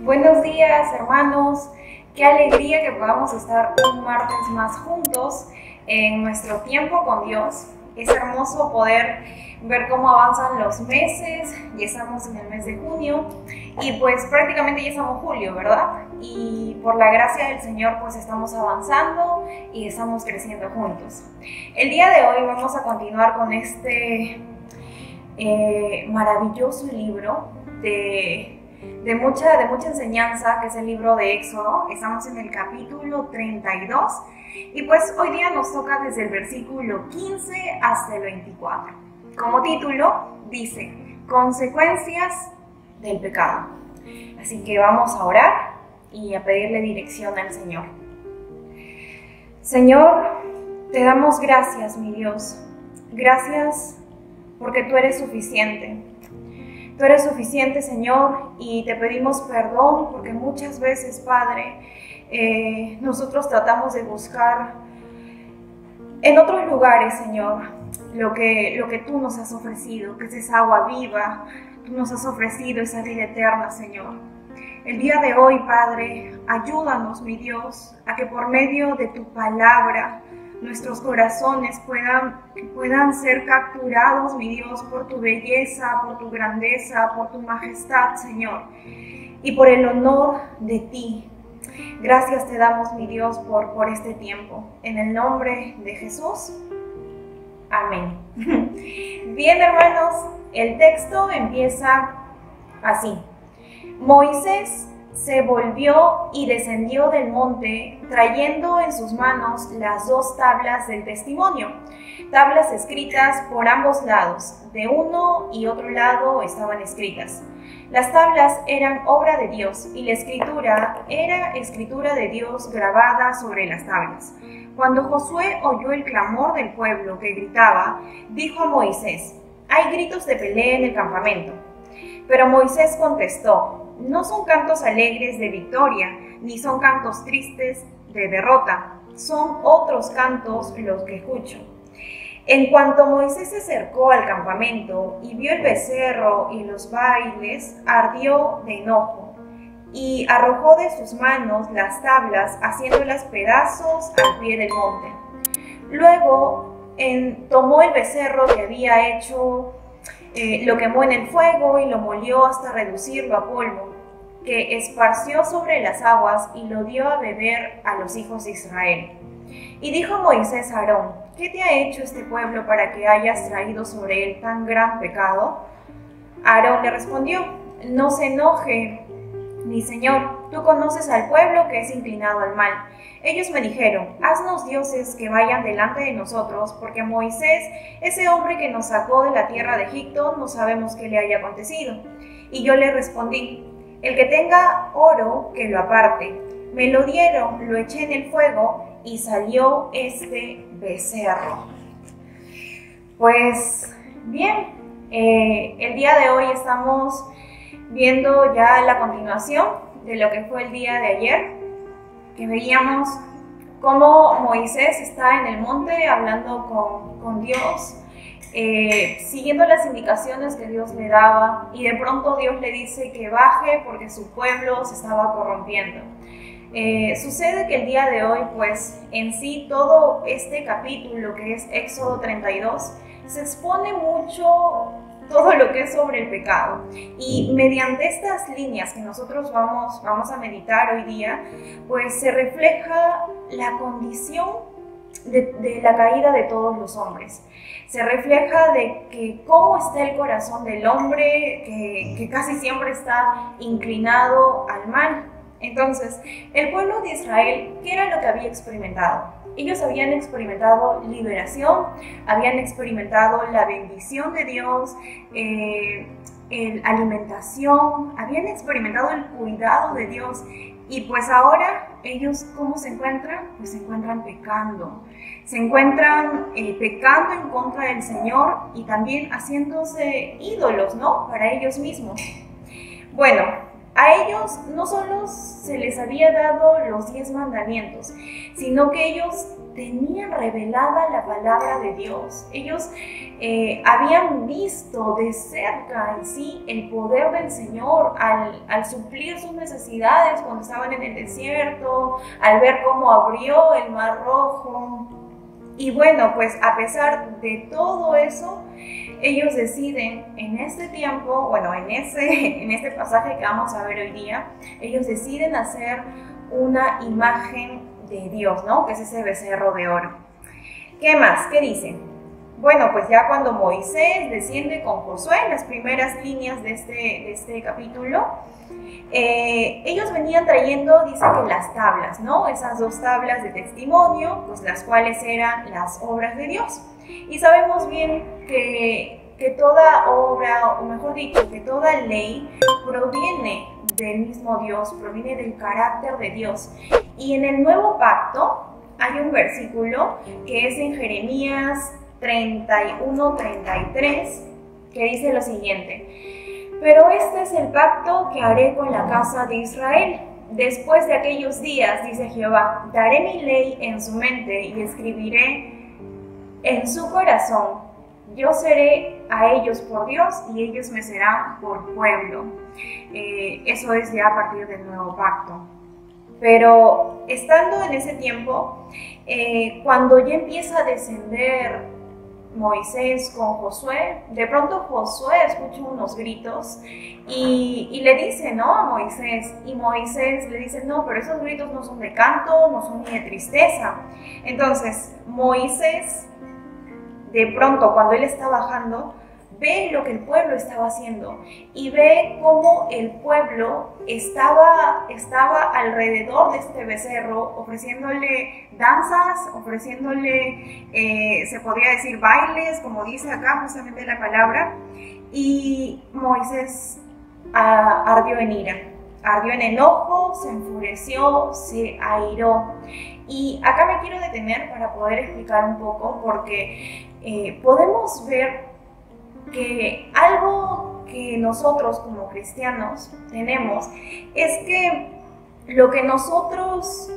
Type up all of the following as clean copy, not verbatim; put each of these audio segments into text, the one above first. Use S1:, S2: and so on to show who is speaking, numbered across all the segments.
S1: Buenos días, hermanos. Qué alegría que podamos estar un martes más juntos en nuestro tiempo con Dios. Es hermoso poder ver cómo avanzan los meses. Ya estamos en el mes de junio y pues prácticamente ya estamos en julio, ¿verdad? Y por la gracia del Señor pues estamos avanzando y estamos creciendo juntos. El día de hoy vamos a continuar con este maravilloso libro de mucha enseñanza, que es el libro de Éxodo. Estamos en el capítulo 32 y pues hoy día nos toca desde el versículo 15 hasta el 24. Como título dice, consecuencias del pecado. Así que vamos a orar y a pedirle dirección al Señor. Señor, te damos gracias, mi Dios. Gracias porque tú eres suficiente. Tú eres suficiente, Señor, y te pedimos perdón porque muchas veces, Padre, nosotros tratamos de buscar en otros lugares, Señor, lo que tú nos has ofrecido, que es esa agua viva. Tú nos has ofrecido esa vida eterna, Señor. El día de hoy, Padre, ayúdanos, mi Dios, a que por medio de tu palabra nuestros corazones puedan ser capturados, mi Dios, por tu belleza, por tu grandeza, por tu majestad, Señor, y por el honor de ti. Gracias te damos, mi Dios, por este tiempo. En el nombre de Jesús. Amén. Bien, hermanos, el texto empieza así. Moisés se volvió y descendió del monte, trayendo en sus manos las dos tablas del testimonio, tablas escritas por ambos lados, de uno y otro lado estaban escritas. Las tablas eran obra de Dios y la escritura era escritura de Dios grabada sobre las tablas. Cuando Josué oyó el clamor del pueblo que gritaba, dijo a Moisés, «Hay gritos de pelea en el campamento». Pero Moisés contestó, no son cantos alegres de victoria, ni son cantos tristes de derrota, son otros cantos los que escucho. En cuanto Moisés se acercó al campamento y vio el becerro y los bailes, ardió de enojo y arrojó de sus manos las tablas, haciéndolas pedazos al pie del monte. Luego tomó el becerro que había hecho, lo quemó en el fuego y lo molió hasta reducirlo a polvo, que esparció sobre las aguas y lo dio a beber a los hijos de Israel. Y dijo Moisés a Aarón, ¿qué te ha hecho este pueblo para que hayas traído sobre él tan gran pecado? Aarón le respondió, no se enoje, mi señor, tú conoces al pueblo que es inclinado al mal. Ellos me dijeron, haznos dioses que vayan delante de nosotros, porque Moisés, ese hombre que nos sacó de la tierra de Egipto, no sabemos qué le haya acontecido. Y yo le respondí, el que tenga oro, que lo aparte. Me lo dieron, lo eché en el fuego y salió este becerro. Pues bien, el día de hoy estamos viendo ya la continuación de lo que fue el día de ayer, que veíamos cómo Moisés está en el monte hablando con Dios, siguiendo las indicaciones que Dios le daba, y de pronto Dios le dice que baje porque su pueblo se estaba corrompiendo. Sucede que el día de hoy, pues en sí todo este capítulo que es Éxodo 32 se expone mucho todo lo que es sobre el pecado, y mediante estas líneas que nosotros vamos a meditar hoy día, pues se refleja la condición de la caída de todos los hombres. Se refleja de que cómo está el corazón del hombre, que casi siempre está inclinado al mal. Entonces, el pueblo de Israel, ¿qué era lo que había experimentado? Ellos habían experimentado liberación, habían experimentado la bendición de Dios, alimentación, habían experimentado el cuidado de Dios. Y pues ahora ellos, ¿cómo se encuentran? Pues se encuentran pecando. Se encuentran pecando en contra del Señor y también haciéndose ídolos, ¿no? Para ellos mismos. Bueno, a ellos no solo se les había dado los 10 mandamientos, sino que ellos tenían revelada la palabra de Dios. Ellos habían visto de cerca en sí el poder del Señor al suplir sus necesidades cuando estaban en el desierto, al ver cómo abrió el Mar Rojo. Y bueno, pues a pesar de todo eso, ellos deciden en este tiempo, bueno, en este pasaje que vamos a ver hoy día, ellos deciden hacer una imagen de Dios, ¿no? Que es ese becerro de oro. ¿Qué más? ¿Qué dicen? Bueno, pues ya cuando Moisés desciende con Josué, en las primeras líneas de este capítulo, ellos venían trayendo, dice que las tablas, ¿no? Esas 2 tablas de testimonio, pues las cuales eran las obras de Dios. Y sabemos bien que toda obra, o mejor dicho, que toda ley proviene del mismo Dios, proviene del carácter de Dios. Y en el Nuevo Pacto hay un versículo que es en Jeremías 31-33, que dice lo siguiente: pero este es el pacto que haré con la casa de Israel. Después de aquellos días, dice Jehová, daré mi ley en su mente y escribiré en su corazón. Yo seré a ellos por Dios y ellos me serán por pueblo. Eso es ya a partir del Nuevo Pacto. Pero estando en ese tiempo, cuando ya empieza a descender Moisés con Josué, de pronto Josué escucha unos gritos y le dice, ¿no?, a Moisés, y Moisés le dice, no, pero esos gritos no son de canto, no son ni de tristeza. Entonces Moisés, de pronto, cuando él está bajando, ve lo que el pueblo estaba haciendo y ve cómo el pueblo estaba alrededor de este becerro, ofreciéndole danzas, ofreciéndole, se podría decir, bailes, como dice acá justamente la palabra. Y Moisés ardió en ira, ardió en enojo, se enfureció, se airó. Y acá me quiero detener para poder explicar un poco, porque podemos ver que algo que nosotros como cristianos tenemos es que lo que nosotros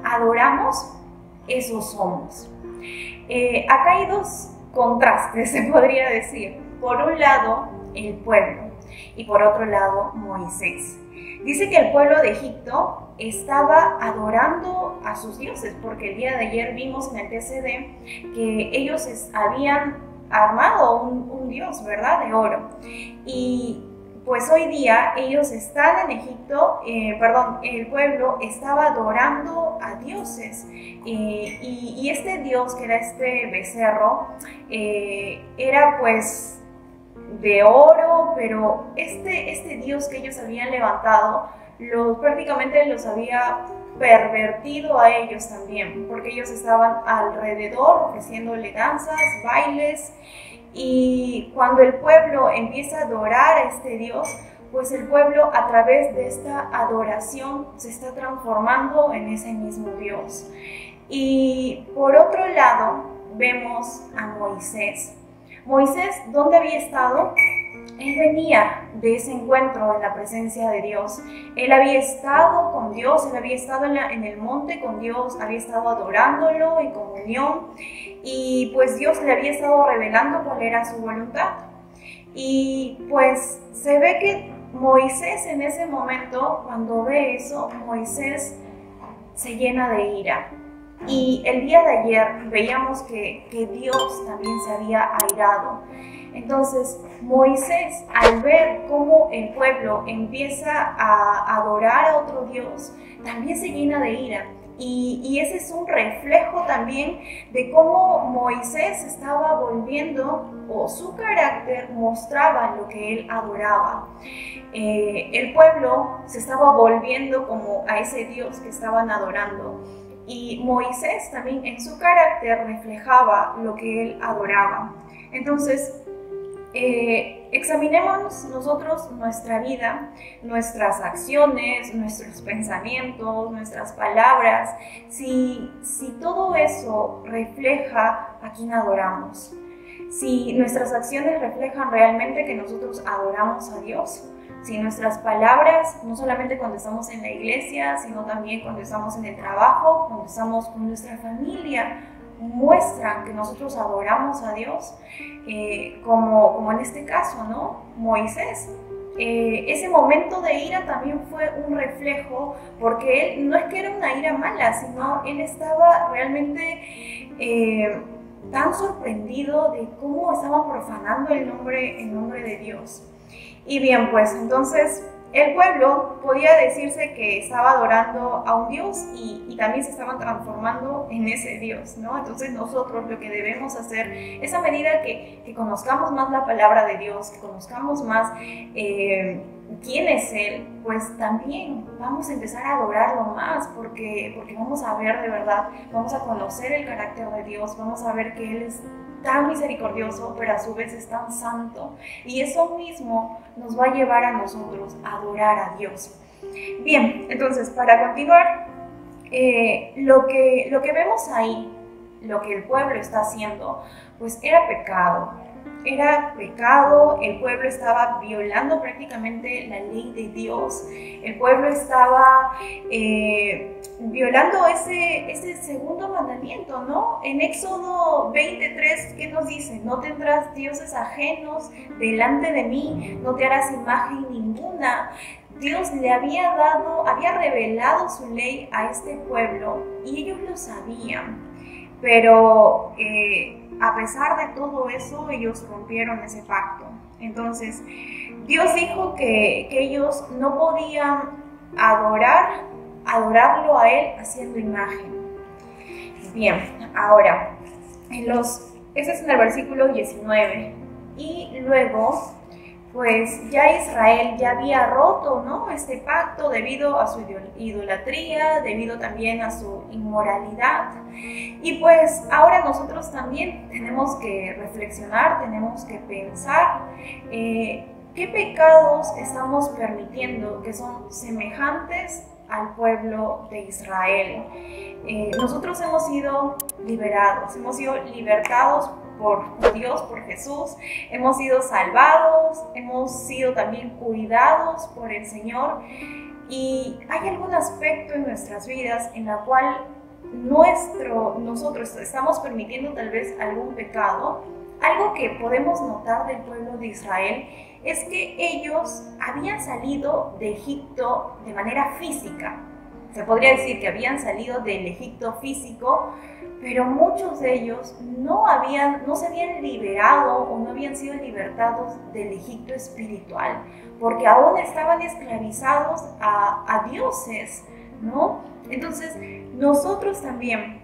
S1: adoramos, eso somos. Acá hay 2 contrastes, se podría decir. Por un lado, el pueblo, y por otro lado, Moisés. Dice que el pueblo de Egipto estaba adorando a sus dioses, porque el día de ayer vimos en el TCD que ellos habían armado un dios, ¿verdad?, de oro. Y pues hoy día ellos están en Egipto, el pueblo estaba adorando a dioses. Y este dios, que era este becerro, era pues de oro, pero este dios que ellos habían levantado, prácticamente los había pervertido a ellos también, porque ellos estaban alrededor ofreciéndole danzas, bailes, y cuando el pueblo empieza a adorar a este Dios, pues el pueblo a través de esta adoración se está transformando en ese mismo Dios. Y por otro lado vemos a Moisés. Moisés, ¿dónde había estado? Él venía de ese encuentro en la presencia de Dios. Él había estado con Dios, él había estado en el monte con Dios, había estado adorándolo en comunión, y pues Dios le había estado revelando cuál era su voluntad. Y pues se ve que Moisés en ese momento, cuando ve eso, Moisés se llena de ira. Y el día de ayer veíamos que Dios también se había airado. Entonces Moisés, al ver cómo el pueblo empieza a adorar a otro Dios, también se llena de ira. Y ese es un reflejo también de cómo Moisés estaba volviendo, o su carácter mostraba lo que él adoraba. El pueblo se estaba volviendo como a ese Dios que estaban adorando. Y Moisés también en su carácter reflejaba lo que él adoraba. Entonces, examinemos nosotros nuestra vida, nuestras acciones, nuestros pensamientos, nuestras palabras, si todo eso refleja a quien adoramos. Si nuestras acciones reflejan realmente que nosotros adoramos a Dios, si nuestras palabras, no solamente cuando estamos en la iglesia, sino también cuando estamos en el trabajo, cuando estamos con nuestra familia, muestran que nosotros adoramos a Dios, como en este caso, ¿no? Moisés. Ese momento de ira también fue un reflejo, porque él no es que era una ira mala, sino él estaba realmente tan sorprendido de cómo estaban profanando el nombre de Dios. Y bien, pues entonces el pueblo podía decirse que estaba adorando a un Dios y también se estaban transformando en ese Dios, ¿no? Entonces nosotros lo que debemos hacer es, a medida que conozcamos más la palabra de Dios, que conozcamos más quién es Él, pues también vamos a empezar a adorarlo más, porque vamos a ver de verdad, vamos a conocer el carácter de Dios, vamos a ver que Él es tan misericordioso, pero a su vez es tan santo. Y eso mismo nos va a llevar a nosotros a adorar a Dios. Bien, entonces, para continuar, lo que vemos ahí, lo que el pueblo está haciendo, pues era pecado. Era pecado, el pueblo estaba violando prácticamente la ley de Dios, el pueblo estaba violando ese segundo mandamiento, ¿no? En Éxodo 23, ¿qué nos dice? No tendrás dioses ajenos delante de mí, no te harás imagen ninguna. Dios le había revelado su ley a este pueblo y ellos lo sabían, pero a pesar de todo eso, ellos rompieron ese pacto. Entonces, Dios dijo que ellos no podían adorarlo a Él haciendo imagen. Bien, ahora, ese es en el versículo 19. Y luego, pues ya Israel ya había roto, ¿no?, este pacto debido a su idolatría, debido también a su inmoralidad. Y pues ahora nosotros también tenemos que reflexionar, tenemos que pensar qué pecados estamos permitiendo que son semejantes al pueblo de Israel. Nosotros hemos sido liberados, hemos sido libertados por Dios, por Jesús, hemos sido salvados, hemos sido también cuidados por el Señor, y hay algún aspecto en nuestras vidas en la cual nosotros estamos permitiendo tal vez algún pecado. Algo que podemos notar del pueblo de Israel es que ellos habían salido de Egipto de manera física. Se podría decir que habían salido del Egipto físico, pero muchos de ellos no se habían liberado o no habían sido libertados del Egipto espiritual, porque aún estaban esclavizados a dioses, ¿no? Entonces, nosotros también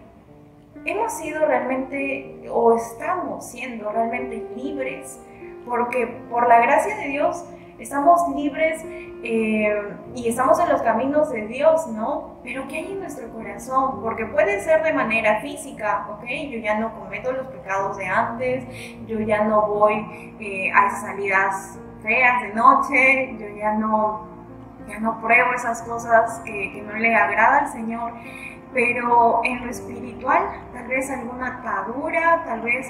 S1: hemos sido realmente, o estamos siendo realmente libres, porque por la gracia de Dios estamos libres y estamos en los caminos de Dios, ¿no? Pero ¿qué hay en nuestro corazón? Porque puede ser de manera física, ¿ok? Yo ya no cometo los pecados de antes, yo ya no voy a esas salidas feas de noche, yo ya no pruebo esas cosas que no le agrada al Señor. Pero en lo espiritual, tal vez alguna atadura, tal vez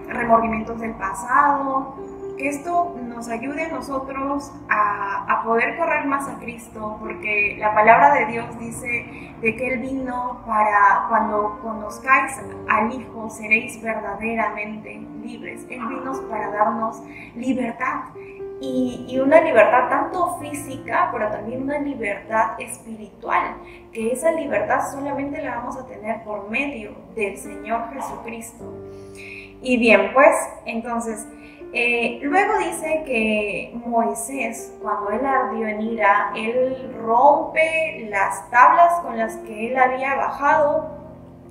S1: remordimientos del pasado, que esto nos ayude a nosotros a poder correr más a Cristo, porque la palabra de Dios dice de que Él vino para cuando conozcáis al Hijo seréis verdaderamente libres. Él vino para darnos libertad. Y una libertad tanto física, pero también una libertad espiritual, que esa libertad solamente la vamos a tener por medio del Señor Jesucristo. Y bien, pues, entonces, luego dice que Moisés, cuando él ardió en ira, él rompe las tablas con las que él había bajado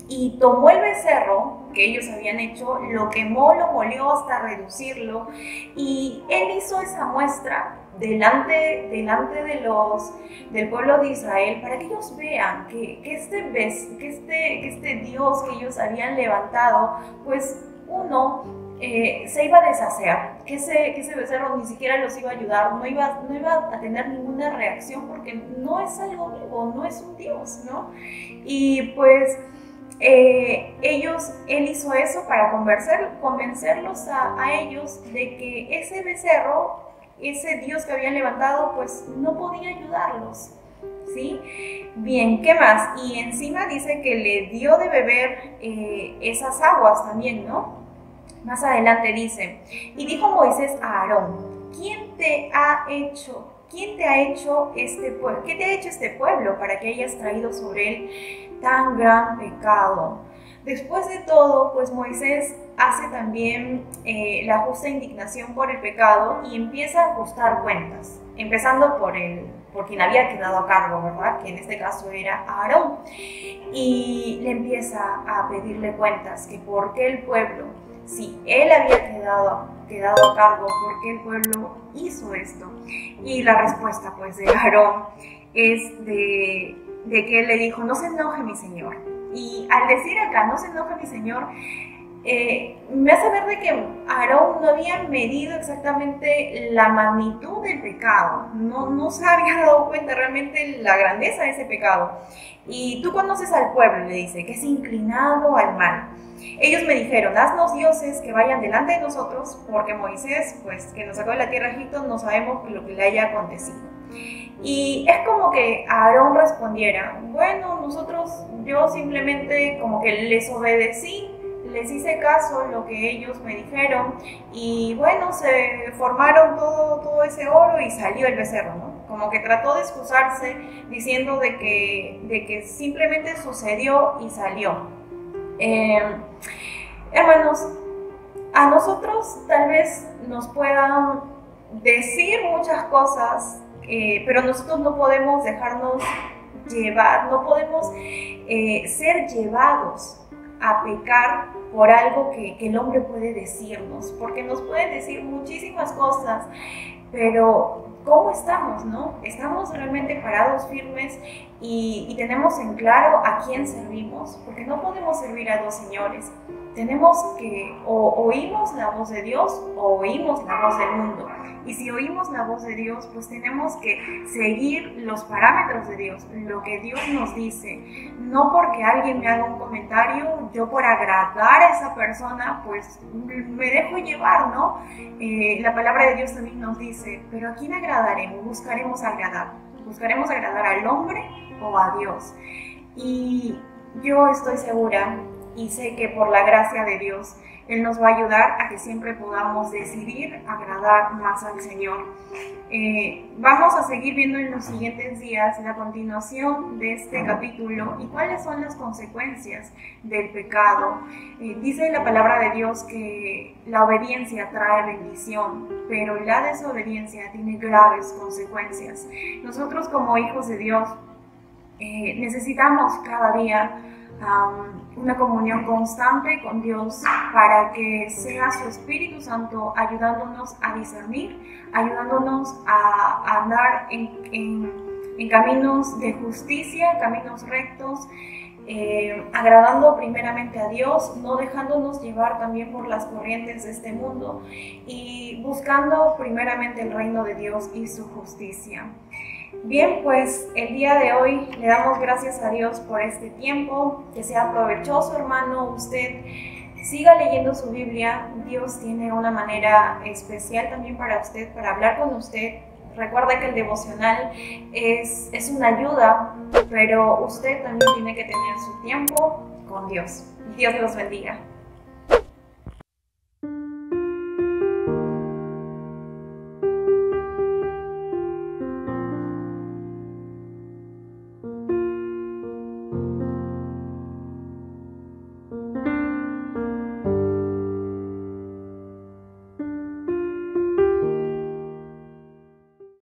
S1: y tomó el becerro que ellos habían hecho, lo quemó, lo molió hasta reducirlo, y él hizo esa muestra delante del pueblo de Israel para que ellos vean que este Dios que ellos habían levantado, pues se iba a deshacer, que ese becerro ni siquiera los iba a ayudar, no iba a tener ninguna reacción, porque no es algo vivo, no es un Dios, ¿no? Y pues él hizo eso para convencerlos a ellos de que ese becerro ese Dios que habían levantado pues no podía ayudarlos, ¿sí? Bien, ¿qué más? Y encima dice que le dio de beber esas aguas también, ¿no? Más adelante dice, y dijo Moisés a Aarón, ¿quién te ha hecho este pueblo? ¿Qué te ha hecho este pueblo para que hayas traído sobre él tan gran pecado? Después de todo, pues Moisés hace también la justa indignación por el pecado y empieza a ajustar cuentas, empezando por quien había quedado a cargo, ¿verdad? Que en este caso era Aarón. Y le empieza a pedirle cuentas, que por qué el pueblo, si él había quedado a cargo, por qué el pueblo hizo esto. Y la respuesta pues de Aarón es de que él le dijo, no se enoje mi señor. Y al decir acá, no se enoje mi señor, me hace ver de que Aarón no había medido exactamente la magnitud del pecado, no se había dado cuenta realmente la grandeza de ese pecado. Y tú conoces al pueblo, le dice, que es inclinado al mal. Ellos me dijeron, haznos dioses que vayan delante de nosotros, porque Moisés, pues que nos sacó de la tierra de Egipto, no sabemos lo que le haya acontecido. Y es como que Aarón respondiera, bueno, yo simplemente como que les obedecí, les hice caso lo que ellos me dijeron y bueno, se formaron todo ese oro y salió el becerro, ¿no? Como que trató de excusarse diciendo de que simplemente sucedió y salió. Hermanos, a nosotros tal vez nos puedan decir muchas cosas, pero nosotros no podemos dejarnos llevar, no podemos ser llevados a pecar por algo que el hombre puede decirnos, porque nos pueden decir muchísimas cosas, pero ¿cómo estamos, no? ¿Estamos realmente parados, firmes y tenemos en claro a quién servimos? Porque no podemos servir a dos señores. Tenemos que o oímos la voz de Dios o oímos la voz del mundo. Y si oímos la voz de Dios, pues tenemos que seguir los parámetros de Dios, lo que Dios nos dice. No porque alguien me haga un comentario, yo por agradar a esa persona, pues me dejo llevar, ¿no? La palabra de Dios también nos dice, pero ¿a quién agradaremos? Buscaremos agradar al hombre o a Dios. Y yo estoy segura y sé que por la gracia de Dios, Él nos va a ayudar a que siempre podamos decidir agradar más al Señor. Vamos a seguir viendo en los siguientes días la continuación de este capítulo y cuáles son las consecuencias del pecado. Dice la palabra de Dios que la obediencia trae bendición, pero la desobediencia tiene graves consecuencias. Nosotros como hijos de Dios necesitamos cada día una comunión constante con Dios para que sea su Espíritu Santo ayudándonos a discernir, ayudándonos a andar en caminos de justicia, caminos rectos, agradando primeramente a Dios, no dejándonos llevar también por las corrientes de este mundo y buscando primeramente el reino de Dios y su justicia. Bien, pues el día de hoy le damos gracias a Dios por este tiempo, que sea provechoso, hermano. Usted siga leyendo su Biblia. Dios tiene una manera especial también para usted, para hablar con usted. Recuerda que el devocional es una ayuda, pero usted también tiene que tener su tiempo con Dios. Dios los bendiga.